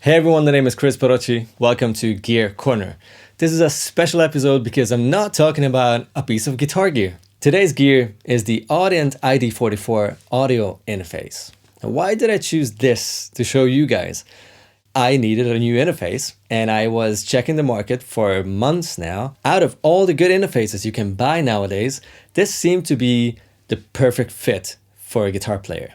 Hey everyone, the name is Kris Barocsi. Welcome to Gear Corner. This is a special episode because I'm not talking about a piece of guitar gear. Today's gear is the Audient iD44 audio interface. Now, why did I choose this to show you guys? I needed a new interface and I was checking the market for months now. Out of all the good interfaces you can buy nowadays, this seemed to be the perfect fit for a guitar player.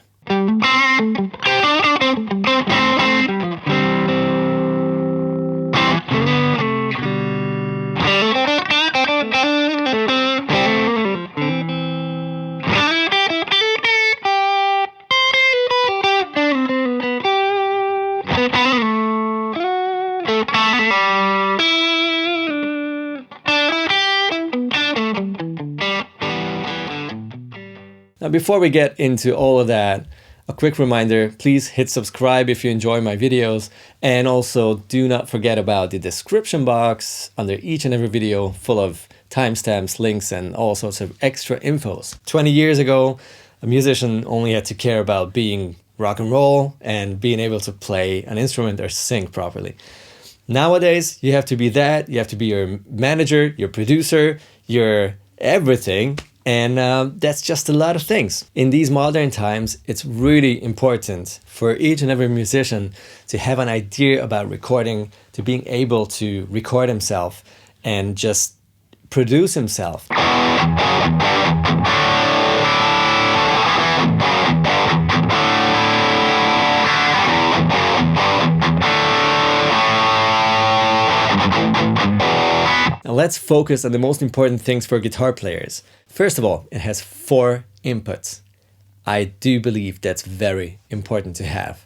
Now, before we get into all of that, a quick reminder, please hit subscribe if you enjoy my videos, and also do not forget about the description box under each and every video full of timestamps, links, and all sorts of extra infos. 20 years ago, a musician only had to care about being rock and roll and being able to play an instrument or sing properly. Nowadays, you have to be that, you have to be your manager, your producer, your everything. And that's just a lot of things. In these modern times, it's really important for each and every musician to have an idea about recording, to being able to record himself and just produce himself. Now let's focus on the most important things for guitar players. First of all, it has 4 inputs. I do believe that's very important to have.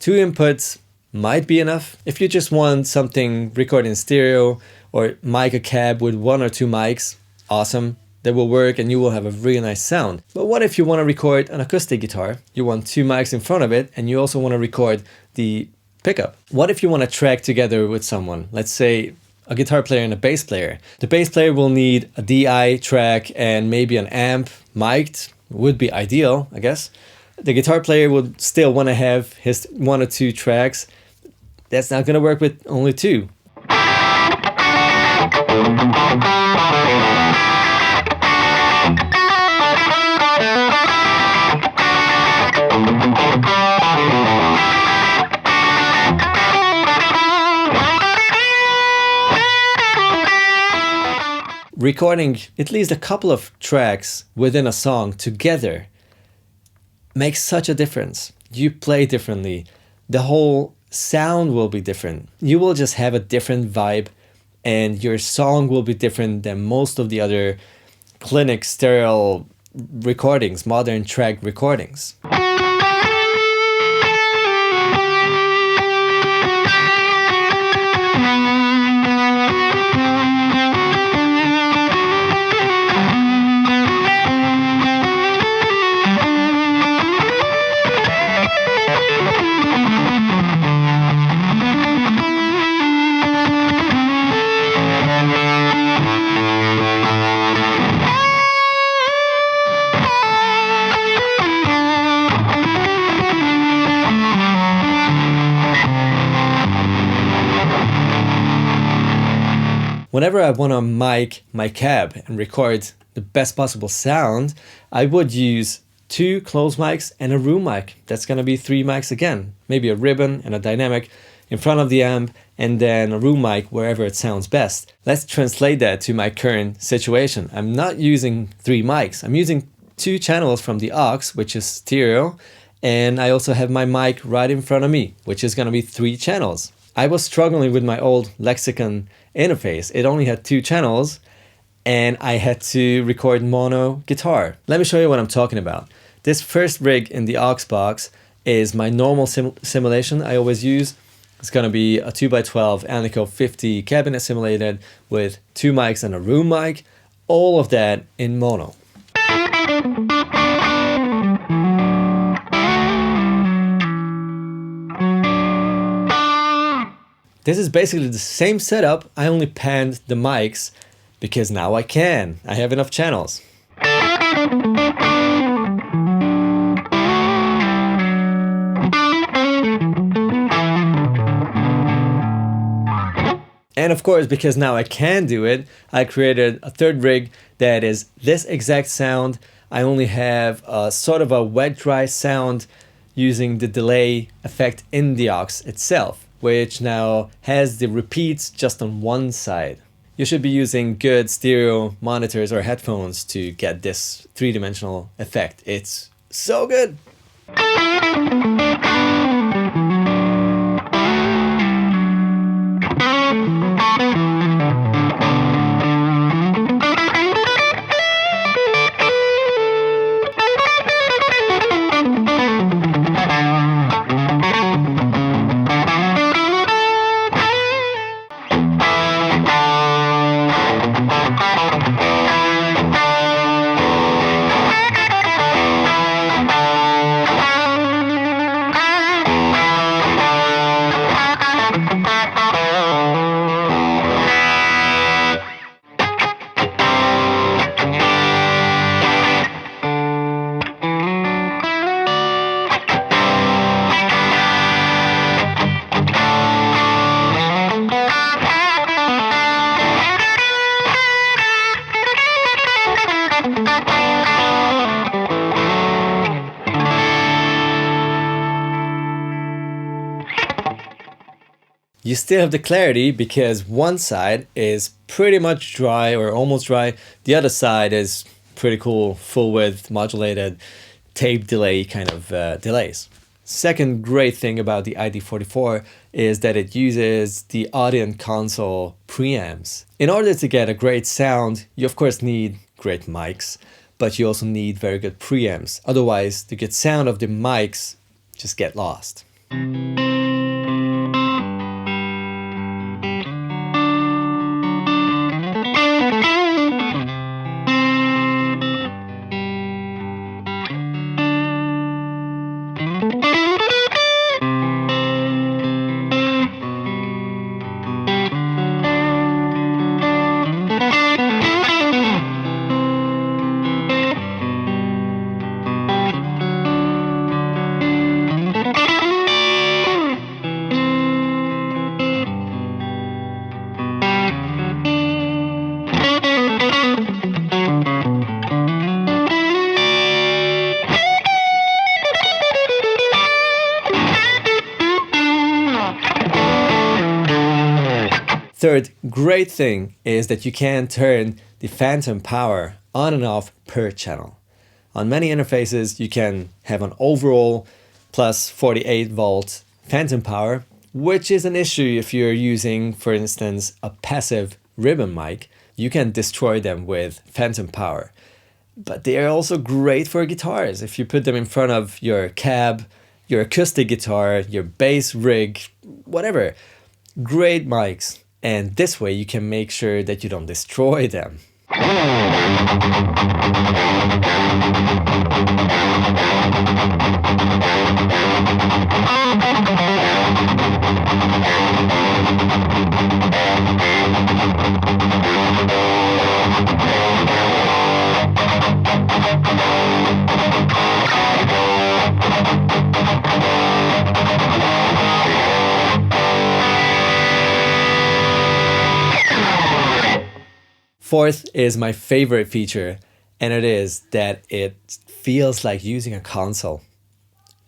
2 inputs might be enough. If you just want something recorded in stereo or mic a cab with 1 or 2 mics, awesome. That will work and you will have a really nice sound. But what if you want to record an acoustic guitar? You want 2 mics in front of it and you also want to record the pickup. What if you want to track together with someone? Let's say a guitar player and a bass player. The bass player will need a DI track and maybe an amp mic'd, would be ideal, I guess. The guitar player would still want to have his 1 or 2 tracks. That's not going to work with only 2. Recording at least a couple of tracks within a song together makes such a difference. You play differently. The whole sound will be different. You will just have a different vibe and your song will be different than most of the other clinic stereo recordings, modern track recordings. Whenever I want to mic my cab and record the best possible sound, I would use 2 closed mics and a room mic. That's going to be 3 mics again. Maybe a ribbon and a dynamic in front of the amp and then a room mic wherever it sounds best. Let's translate that to my current situation. I'm not using 3 mics. I'm using 2 channels from the aux, which is stereo, and I also have my mic right in front of me, which is going to be 3 channels. I was struggling with my old Lexicon interface. It only had 2 channels and I had to record mono guitar. Let me show you what I'm talking about. This first rig in the aux box is my normal simulation I always use. It's going to be a 2x12 Alnico 50 cabinet simulated with 2 mics and a room mic. All of that in mono. This is basically the same setup, I only panned the mics because now I can. I have enough channels. And of course, because now I can do it, I created a third rig that is this exact sound. I only have a sort of a wet dry sound using the delay effect in the aux itself, which now has the repeats just on one side. You should be using good stereo monitors or headphones to get this three-dimensional effect. It's so good! You still have the clarity because one side is pretty much dry or almost dry. The other side is pretty cool, full width, modulated, tape delay kind of delays. Second great thing about the iD44 is that it uses the Audient console preamps. In order to get a great sound, you of course need great mics, but you also need very good preamps. Otherwise, the good sound of the mics just get lost. Third great thing is that you can turn the phantom power on and off per channel. On many interfaces, you can have an overall plus 48 volt phantom power, which is an issue if you're using, for instance, a passive ribbon mic. You can destroy them with phantom power. But they are also great for guitars. If you put them in front of your cab, your acoustic guitar, your bass rig, whatever. Great mics. And this way you can make sure that you don't destroy them. Fourth is my favorite feature, and it is that it feels like using a console.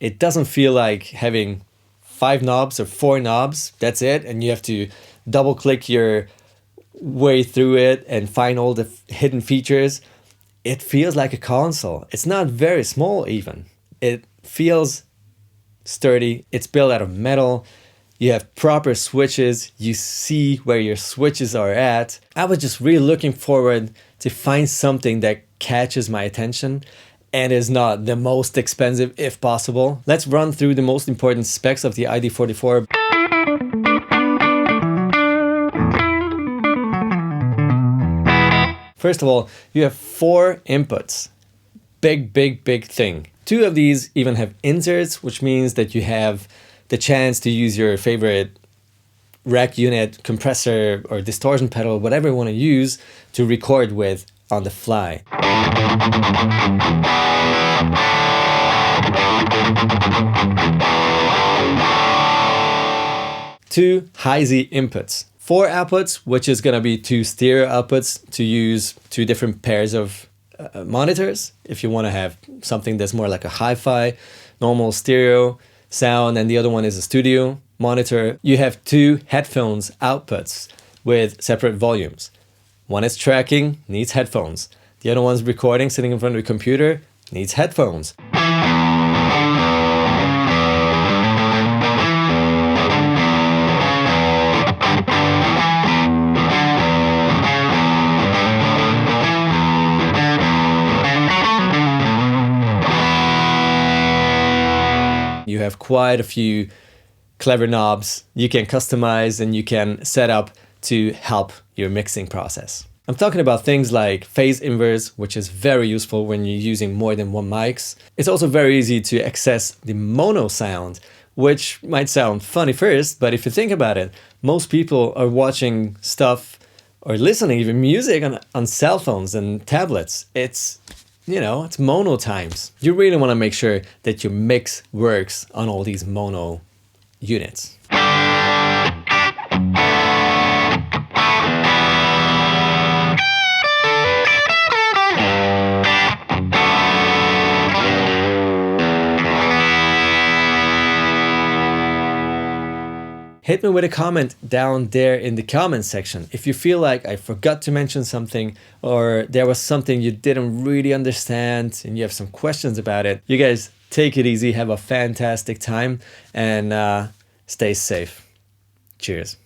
It doesn't feel like having 5 knobs or 4 knobs, that's it, and you have to double click your way through it and find all the hidden features. It feels like a console. It's not very small even. It feels sturdy. It's built out of metal. You have proper switches. You see where your switches are at. I was just really looking forward to find something that catches my attention and is not the most expensive if possible. Let's run through the most important specs of the iD44. First of all, you have 4 inputs. Big thing. 2 of these even have inserts, which means that you have the chance to use your favorite rack unit, compressor, or distortion pedal, whatever you want to use to record with on the fly. 2 high Z inputs, 4 outputs, which is going to be 2 stereo outputs to use 2 different pairs of monitors. If you want to have something that's more like a hi-fi, normal stereo sound, and the other one is a studio monitor. You have 2 headphones outputs with separate volumes. One is tracking, needs headphones. The other one's recording, sitting in front of the computer, needs headphones. You have quite a few clever knobs you can customize and you can set up to help your mixing process. I'm talking about things like phase inverse, which is very useful when you're using more than 1 mics. It's also very easy to access the mono sound, which might sound funny first, but if you think about it, most people are watching stuff or listening even music on cell phones and tablets. It's mono times. You really want to make sure that your mix works on all these mono units. Hit me with a comment down there in the comments section if you feel like I forgot to mention something or there was something you didn't really understand and you have some questions about it. You guys take it easy, have a fantastic time, and stay safe. Cheers.